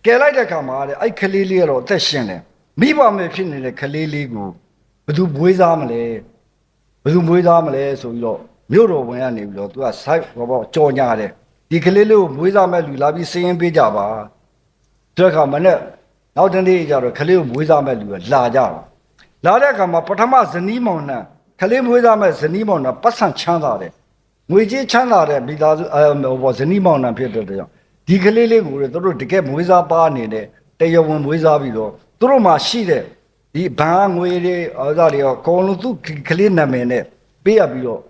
S2: ကယ်လိုက်တဲ့အခါမှာတဲ့အဲ့ခလေးလေးကတော့အသက်ရှင်တယ်မိဘမဲ့ဖြစ်နေတဲ့ခလေးလေးကိုဘယ်သူမွေးစားမလဲဘယ်သူမွေးစားမလဲဆိုပြီးတော့မြို့တော်ဝင်ကနေပြီးတော့သူကဆိုက်ဘောကြော်ညာတယ်ဒီကလေးလေးကိုမွေးစားမဲ့လူလာပြီးစည်ရင်ပေးကြပါတဲ့အခါမနဲ့နောက်တနေ့ကျတော့ခလေးကိုမွေးစားမဲ့လူကလာကြတော့လာတဲ့အခါမှာပထမဇနီးမောင်နှံခလေးမွေးစားမဲ့ဇနီးမောင်နှံပတ်စံချမ်းသာတယ်ငွေကြေးချမ်းသာတဲ့မိသားစုဘောဇနီးမောင်နှံဖြစ်တဲ့ကြောင့်ဒီကလေးလေးကိုသူတို့တကယ်မွေးစားပါနေတဲ့တရားဝင်မွေးစားပြီးတော့သူတို့မှာရှိတဲ့ဒီဘဏ်ငွေတွေအားသားတွေအကုန်လုံးသူကလေးနာမည်နဲ့ပေးရပြီးတော့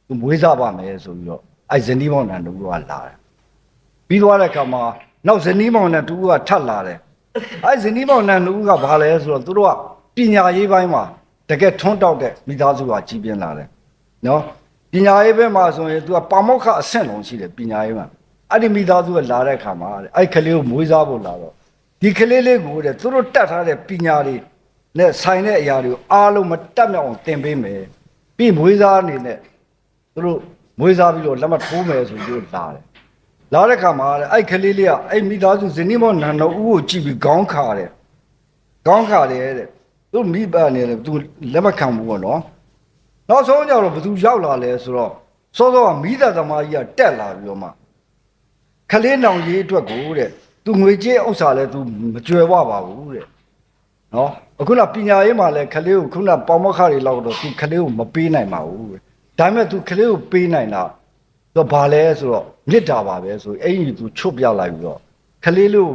S2: သူမွေးစားပါမယ်ဆိုပြီးတော့အဲဇနီးမောင်နှံတို့ကလာတယ်ပြီးသွားတဲ့အခါမှာနောက်ဇနီးမောင်နှံတို့ကထပ်လာတယ်အဲဇနီးမောင်နှံတို့ကဘာလဲဆိုတော့သူတို့ကပညာရေးပိုင်းမှာတကယ်ထွန်းတောက်တဲ့မိသားစုကကြီးပြင်းလာတယ်နော်ပညာရေးဘက်မှာဆိုရင် तू ကပါမောက္ခအဆင့်လုံးရှိတယ်ပညာရေးမှာအဲ့ဒီမိသားစုကလာတဲ့အခါမှာအဲ့ကလေးကိုမွေးစားဖို့လာတော့ဒီကလေးလေးကိုတဲ့သူတို့တတ်ထားတဲ့ပညာတွေနဲ့ဆိုင်တဲ့အရာတွေကိုအားလုံးမတတ်မြောက်အောင်သင်ပေးမယ်ပြီးမွေးစားအနေနဲ့သူတို့မွေးစားပြီးတော့လက်မထိုးမယ်ဆိုပြီးလာတယ်လာတဲ့အခါမှာအဲ့ကလေးလေးကအဲ့မိသားစုဇနီးမောနန်တော်ဦးကိုကြည့်ပြီးခေါင်းခါတယ်တဲ့သူမိဘအနေနဲ့ तू လက်မခံဘူးပေါ့နော်နောက်ဆုံးကြတော့ဘသူရောက်လာလဲဆိုတော့စောစောကမိသားသမားကြီးကတက်လာပြီးတော့မှခလေးနောင်ရေးအတွက်ကိုတဲ့ तू ငွေကြေးဥစ္စာလဲ तू မကြွယ်ဝပါဘူးတဲ့နော်အခုနပညာရေးမှာလဲခလေးကိုခုနပေါမခတွေလောက်တော့ तू ခလေးကိုမပေးနိုင်ပါဘူးတဲ့ဒါပေမဲ့ तू ခလေးကိုပေးနိုင်တာတော့ဘာလဲဆိုတော့မြစ်တာပါပဲဆိုအဲ့ဒီ तू ချွတ်ပြလိုက်ပြီးတော့ခလေးလေးကို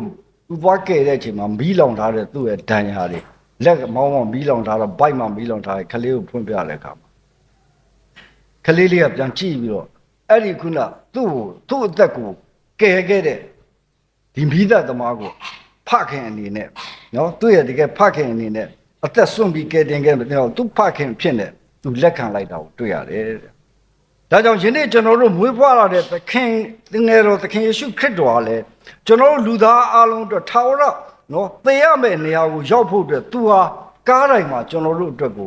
S2: तू သွားကဲတဲ့အချိန်မှာမီးလောင်ထားတဲ့သူ့ရဲ့ဒဏ်ရာတွေလက်မောင်းမီးလောင်ထားတော့ဘိုက်မှာမီးလောင်ထားတဲ့ခလေးကိုဖွင့်ပြတဲ့အခါမှာခလေးလေးကပြန်ကြည့်ပြီးတော့အဲ့ဒီခုနသူ့အသက်ကိုကယ်ခဲ့တဲ့ဒီမိသားသမားကိုဖခင်အနေနဲ့နော်သူ့ရဲ့တကယ်ဖခင်အနေနဲ့အသက်ဆွန့်ပြီးကယ်တင်ခဲ့တယ်နော်သူ့ဖခင်ဖြစ်နေသူလက်ခံလိုက်တာကိုတွေ့ရတယ်တဲ့ဒါကြောင့်ယနေ့ကျွန်တော်တို့မွေးဖွားလာတဲ့သခင်ငယ်တော်သခင်ယေရှုခရစ်တော်ကလည်းကျွန်တော်တို့လူသားအလုံးအတွက်ထာဝရနော်သေရမယ့်နေရာကိုရောက်ဖို့အတွက်သူဟာကားတိုင်းမှာကျွန်တော်တို့အတွက်ကို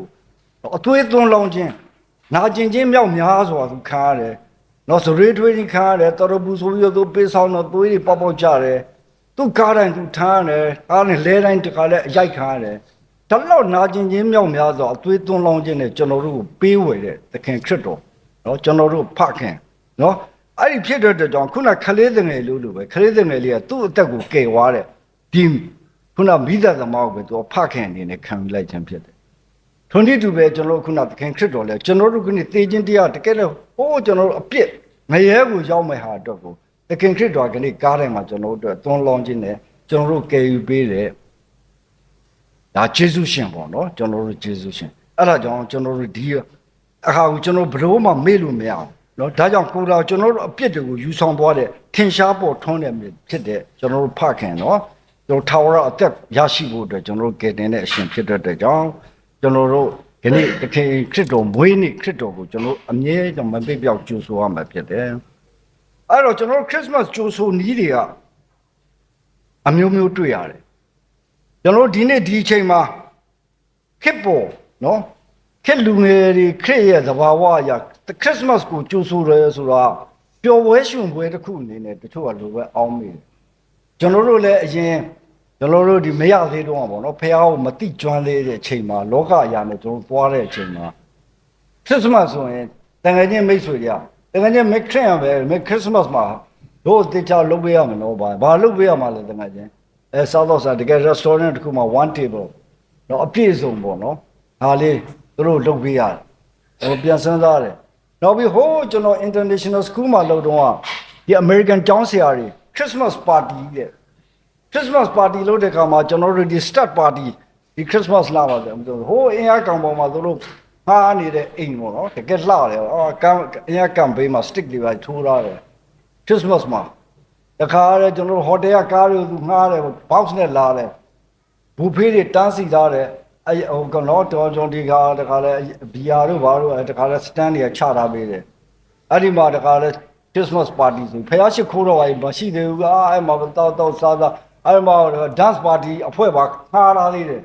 S2: အသွေးသွန်းလောင်းခြင်းနာကျင်ခြင်းမြောက်များစွာသူခံရတယ်။နော်စရေထွေးကြီးခံရတယ်တော်တော်ပူဆိုပြီးတော့သူပေးဆောင်တော့သွေးတွေပေါက်ကြတယ်။သူကားတိုင်းသူထားရတယ်အားနဲ့လဲတိုင်းတခါလဲအရိုက်ခံရတယ်။ဒါတော့နာကျင်ခြင်းမြောက်များစွာအသွေးသွန်းလောင်းခြင်းနဲ့ကျွန်တော်တို့ကိုပေးဝေတဲ့သခင်ခရစ်တော်နော်ကျွန်တော်တို့ဖခင်နော်အဲ့ဒီဖြစ်တဲ့ကြောင့်ခုနခလေးငယ်လို့ပဲခလေးငယ်လေးကသူ့အသက်ကိုကယ်သွားတဲ့ဒီခုနမိသားသမားကိုပဲသူဖခင်အနေနဲ့ခံယူလိုက်ခြင်းဖြစ်တယ်ထွန်းတိတူပဲကျွန်တော်ခုနသခင်ခရစ်တော်လဲကျွန်တော်တို့ခုနေ့သေခြင်းတရားတကယ်လို့ဟိုးကျွန်တော်တို့အပြစ်ငရဲကိုရောက်မဲ့ဟာအတွက်ကိုသခင်ခရစ်တော်ကနေ့ကားတိုင်းမှာကျွန်တော်တို့အတွက်သွန်းလောင်းခြင်းနဲ့ကျွန်တော်တို့ကယ်ယူပေးတဲ့ဒါယေရှုရှင်ပေါ့နော်ကျွန်တော်တို့ယေရှုရှင်အဲ့ဒါကြောင့်ကျွန်တော်တို့ဒီအခါကိုကျွန်တော်ဘလို့မှမေ့လို့မရအောင်နော်ဒါကြောင့်ကိုယ်တော်ကျွန်တော်တို့အပြစ်တွေကိုယူဆောင်သွားတဲ့ထင်ရှားပေါ်ထွန်းတဲ့ဖြစ်တဲ့ကျွန်တော်တို့ဖခင်နော်ကျွန်တော်ထာဝရအသက်ရရှိဖို့အတွက်ကျွန်တော်တို့ကယ်တင်တဲ့အရှင်ဖြစ်တဲ့ကြောင့်ကျွန်တော်တို့ဒီနေ့သခင်ခရစ်တော်မွေးနေ့ခရစ်တော်ကိုကျွန်တော်အမြဲတမ်းမပိတ်ပြောက်ကြိုးဆိုရမှာဖြစ်တယ်အဲ့တော့ကျွန်တော်တို့ခရစ်စမတ်ကြိုးဆိုနည်းတွေကအမျိုးမျိုးတွေ့ရတယ်ကျွန်တော်တို့ဒီနေ့ဒီအချိန်မှာခစ်ပေါ်နော်ခက်လူငယ်တွေခရစ်ရဲ့သဘာဝအရာခရစ်စမတ်ကိုကြိုးဆိုရဲဆိုတာပျော်ပွဲရှင်ပွဲတစ်ခုအနေနဲ့တချို့ကလိုပဲအောင်းမိတယ် ကျွန်တော်တို့လည်းအရင်ကျွန်တော်တို့ဒီမရသေးတော့ပါတော့ဖះကိုမတိကျွမ်းသေးတဲ့အချိန်မှာလောကအရာနဲ့ကျွန်တော်သွားတဲ့အချိန်မှာခရစ်စမတ်ဆိုရင်တန်ခါချင်းမိတ်ဆွေတွေကတန်ခါချင်းမိတ်ခရစ်ယာန်ပဲမိတ်ခရစ်စမတ်မှာတို့တေချာလုပ်ပေးရမယ်နော်ဘာလုပ်ပေးရမှာလဲတန်ခါချင်းစားတော့စားတကယ် restaurant တခုမှာ one table တော့အပြည့်စုံပေါ့နော်ဒါလေးတို့လုပ်ပေးရတယ်ဟိုပြန်စဉ်းစားတယ်နောက်ပြီးဟိုးကျွန်တော် international school မှာလုပ်တော့ဒီ American ကျောင်းဆရာတွေ Christmas party တဲ့ Christmas party လုပ်တဲ့အခါမှာကျွန်တော်တို့ဒီ start party ဒီ Christmas လာပါတယ်ဟိုးအင်အားကောင်ပေါ်မှာတို့ငှားနေတဲ့အိမ်ပေါ့နော်တကယ်လှတယ်အင်အားကမ်ဘေးမှာ stick တွေပါထိုးထားတယ် Christmas မှာတခါရဲကျွန်တော်တို့ဟိုတယ်ကကားတွေငှားတယ် box နဲ့လာတယ်ဘူဖေးတွေတန်းစီထားတယ်ဟိုကတော့တော်ကျွန်ဒီကတခါလဲဘီယာတို့ဘာတို့တခါလဲ stand တွေကချထားပေးတယ်အဲ့ဒီမှာတခါလဲ Christmas party ဆိုဖះရှိခိုးတော့မရှိသေးဘူးအဲ့မှာတော့စားအဲ့မှာ dance party အဖွဲ့ပါခါလာသေးတယ်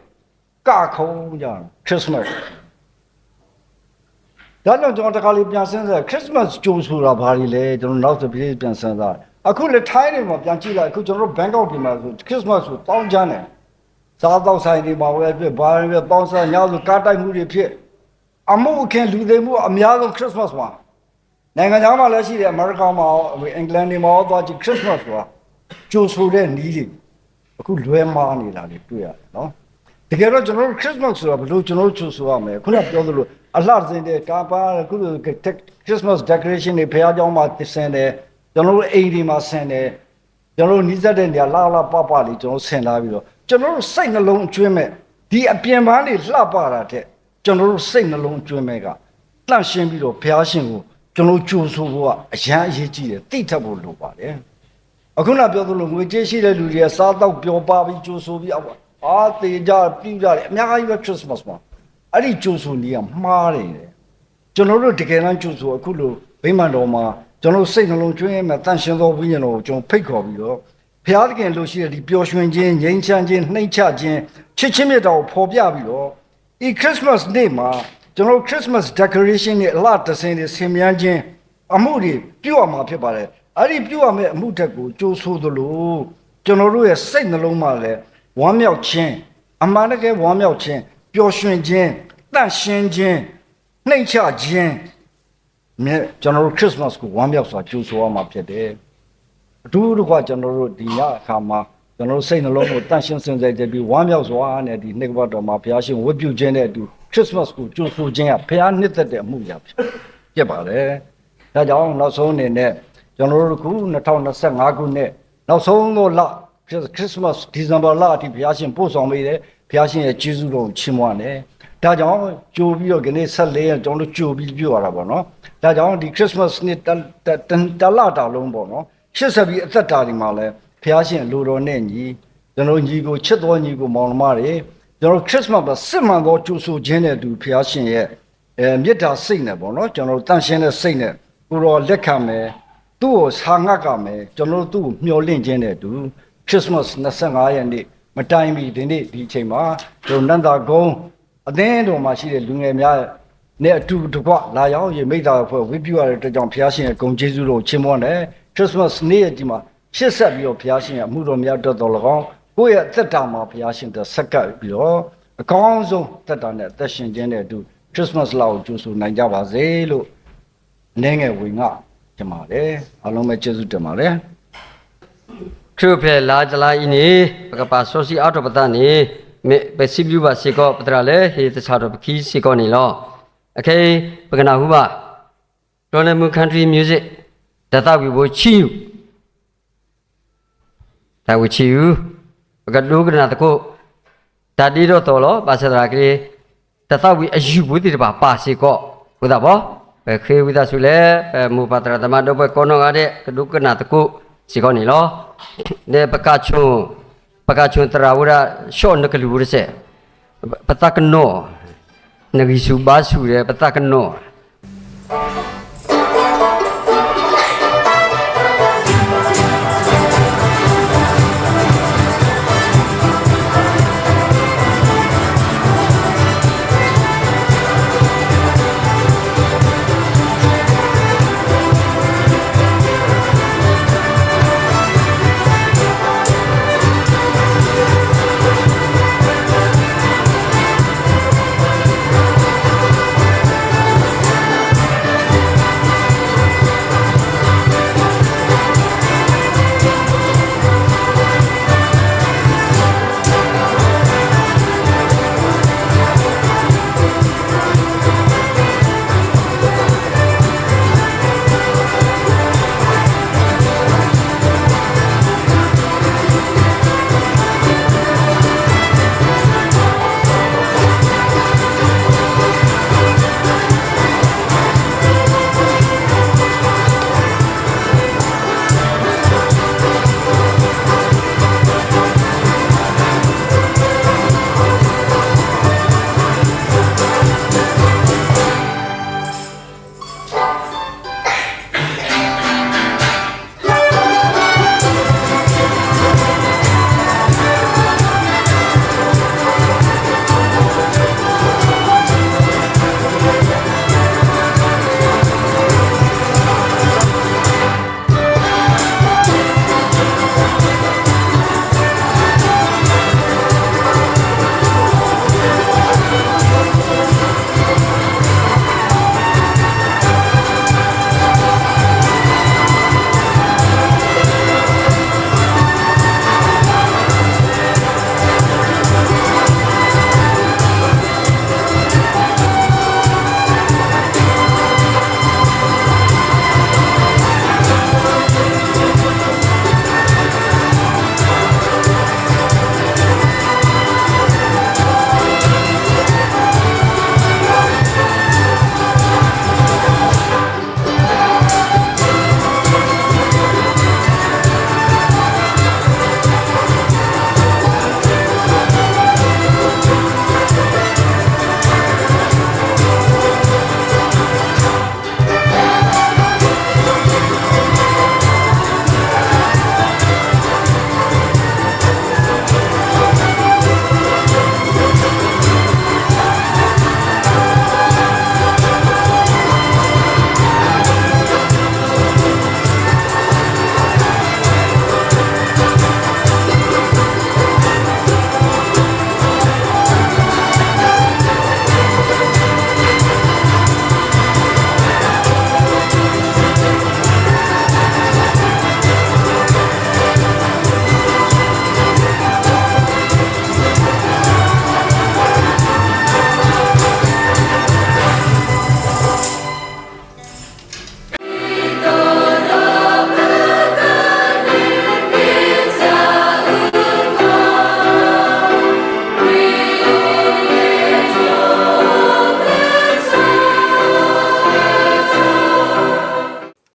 S2: ကခုံးကြတယ် Christmas ဒါကြောင့်ကျွန်တော်တခါလေးပြန်စဉ်းစား Christmas ကြိုးဆိုတာဘာတွေလဲကျွန်တော်နောက်တစ်ပြေးပြန်စဉ်းစားအခုလေထိုင်းတွေမှာပြန်ကြည့်လိုက်အခုကျွန်တော်တို့ Bangkok ဒီမှာဆို Christmas ဆိုတောင်းချမ်းတယ်စားတော့ဆိုင်တွေမှာဝယ်ပြဘာတွေပေါင်းစားညဆိုကားတိုက်မှုတွေဖြစ်အမှုခင်လူတွေမှုအများဆုံး Christmas မှာနိုင်ငံခြားမှာလည်းရှိတယ်အမေရိကန်မှာအင်္ဂလန်တွေမှာသွားကြည့် Christmas ဆိုတာကြိုးဆိုတဲ့နီးတွေအခုလွဲမားနေတာတွေတွေ့ရတယ်နော်တကယ်တော့ကျွန်တော်တို့ Christmas ဆိုတာဘယ်လိုကျွန်တော်တို့ကြိုးဆိုရမလဲခုနပြောသလိုအလှစင်တဲ့ကာပါခု Christmas decoration တွေဖះเจ้าမှာဆင်တယ်ကျွန်တော်တို့အိမ်တွေမှာဆင်တယ်ကျွန်တော်တို့နီးစပ်တဲ့နေရာလာပပလေးကျွန်တော်ဆင်လာပြီးတော့ကျွန်တော်တို့စိတ်နှလုံးအကျွင်းမဲ့ဒီအပြင်ပန်းတွေလှပတာတဲ့ကျွန်တော်တို့စိတ်နှလုံးအကျွင်းမဲ့ကလှန့်ရှင်းပြီးတော့ဘုရားရှင်ကိုကျွန်တော်ကြိုးဆိုဖို့ကအရန်အရေးကြီးတယ်တိထပ်ဖို့လိုပါတယ်အခုနပြောသလိုငွေကြေးရှိတဲ့လူတွေကစားတော့ပျော်ပါပြီးကြိုးဆိုပြီးတေကြပြူကြတယ်အများကြီးပဲ Christmas မှာအဲ့ဒီကြိုးဆိုနေရမှားတယ်ကျွန်တော်တို့တကယ်တမ်းကြိုးဆိုအခုလိုဗိမာန်တော်မှာကျွန်တော်စိတ်နှလုံးကျွင်းမဲ့တန်ရှင်သောဝိညာဉ်တော်ကိုကျွန်တော်ဖိတ်ခေါ်ပြီးတော့ဘုရားသခင်လို့ရှိတဲ့ဒီပျော်ရွှင်ခြင်းငြိမ်းချမ်းခြင်းနှိမ့်ချခြင်းချစ်ချင်းမြတ်တော်ကိုဖော်ပြပြီးတော့ဒီ Christmas Day မှာကျွန်တော် Christmas decoration နဲ့အလှတဆင်တွေဆင်မြန်းခြင်းအမှုတွေပြုရမှာဖြစ်ပါတယ်အဲ့ဒီပြုရမယ့်အမှုတက်ကိုကြိုးဆိုသလိုကျွန်တော်တို့ရဲ့စိတ်နှလုံးမှာလည်းဝမ်းမြောက်ခြင်းအမှန်တကယ်ဝမ်းမြောက်ခြင်းပျော်ရွှင်ခြင်းတန့်ရှင်းခြင်းနှိမ့်ချခြင်းမြဲကျွန်တော်တို့ Christmas ကိုဝမ်းမြောက်စွာကြိုးဆိုရမှာဖြစ်တယ်အတူတူကကျွန်တော်တို့ဒီညအခါမှာကျွန်တော်တို့စိတ်နှလုံးကိုတန့်ရှင်းစင်ကြယ်ပြီးဝမ်းမြောက်စွာနဲ့ဒီနှစ်ကပတ်တော်မှာဘုရားရှင်ဝတ်ပြုခြင်းနဲ့အတူ Christmas ကိုကြိုးဆိုခြင်းကဘုရားနှစ်သက်တဲ့အမှုရာဖြစ်ပါတယ်ဒါကြောင့်နောက်ဆုံးအနေနဲ့ကျွန်တော်တို့ခု2025ခုနှစ်နောက်ဆုံးသောလ Christmas December လအထိဘုရားရှင်ပို့ဆောင်ပေးတယ်ဘုရားရှင်ရဲ့ကျေးဇူးတော်ကိုချီးမွမ်းတယ်ဒါကြောင့်ကြိုပြီးတော့ဒီနေ့14ရက်ကျွန်တော်တို့ကြိုပြီးပြုရတာပေါ့နော်ဒါကြောင့်ဒီ Christmas နှစ်တလတာလုံးပေါ့နော်ရှစ်ဆက်ပြီးအသက်တာဒီမှာလဲဘုရားရှင်လူတော်နဲ့ညီကျွန်တော်ညီကိုချစ်တော်ညီကိုမောင်နှမတွေကျွန်တော် Christmas မှာစစ်မှန်သောကြိုးဆိုခြင်းနဲ့အတူဘုရားရှင်ရဲ့မေတ္တာစိတ်နဲ့ပေါ့နော်ကျွန်တော်တန်ရှင်းတဲ့စိတ်နဲ့ကိုတော်လက်ခံမယ်သူ့ကိုဆာငတ်ကမယ်ကျွန်တော်သူ့ကိုမျှော်လင့်ခြင်းနဲ့အတူ Christmas 25ရက်နေ့မတိုင်မီဒီနေ့ဒီအချိန်မှာကျွန်တော်နန္ဒာကုန်းအသင်းတော်မှာရှိတဲ့လူငယ်များနဲ့အတူတကွလာရောက်ရေမိသားအဖွဲ့ဝိပြုရတဲ့အတွက်ကြောင့်ဘုရားရှင်ရဲ့ဂုဏ်ကျေးဇူးတော်ချီးမွမ်းတယ် Christmas နေ့ရက်ကြီးမှာရှစ်ဆက်ပြီးတော့ဘုရားရှင်ရဲ့အမှုတော်များတော်တော်၎င်းကိုယ့်ရဲ့အသက်တာမှာဘုရားရှင်တဆက်ကပ်ပြီးတော့အကောင်းဆုံးသက်တာနဲ့အသက်ရှင်ခြင်းနဲ့အတူ Christmas လောက်ကိုကြိုးဆိုနိုင်ကြပါစေလို့အနေငယ်ဝင်ငါတင်ပါတယ်အားလုံးပဲကျေးဇူးတင်ပါတယ်
S1: ครูเพลลาจลาอินีปกปาโซซีอาตปตานีเมเปซิบลูบาสิโกปตราเลเฮตชาตปคีสิโกนีลอโอเคปกนาหูบาโดนมูคันทรีมิวสิกดาตาวิโบชิวดาวิชิวปกดูกนาตะโกดาดีโรโตโลบาสตราเกดาตาวิอายุบุติบาปาสิโกหูดาบ่เปเควิตาสุเลเปมูปตราตมาโดเปโกโนกาเดกดูกนาตะโกสิโกนีลอเดปกาชุนตราวุระชอนนกลูบุรเสปตากโนนกิสุบาสุเรปตากโน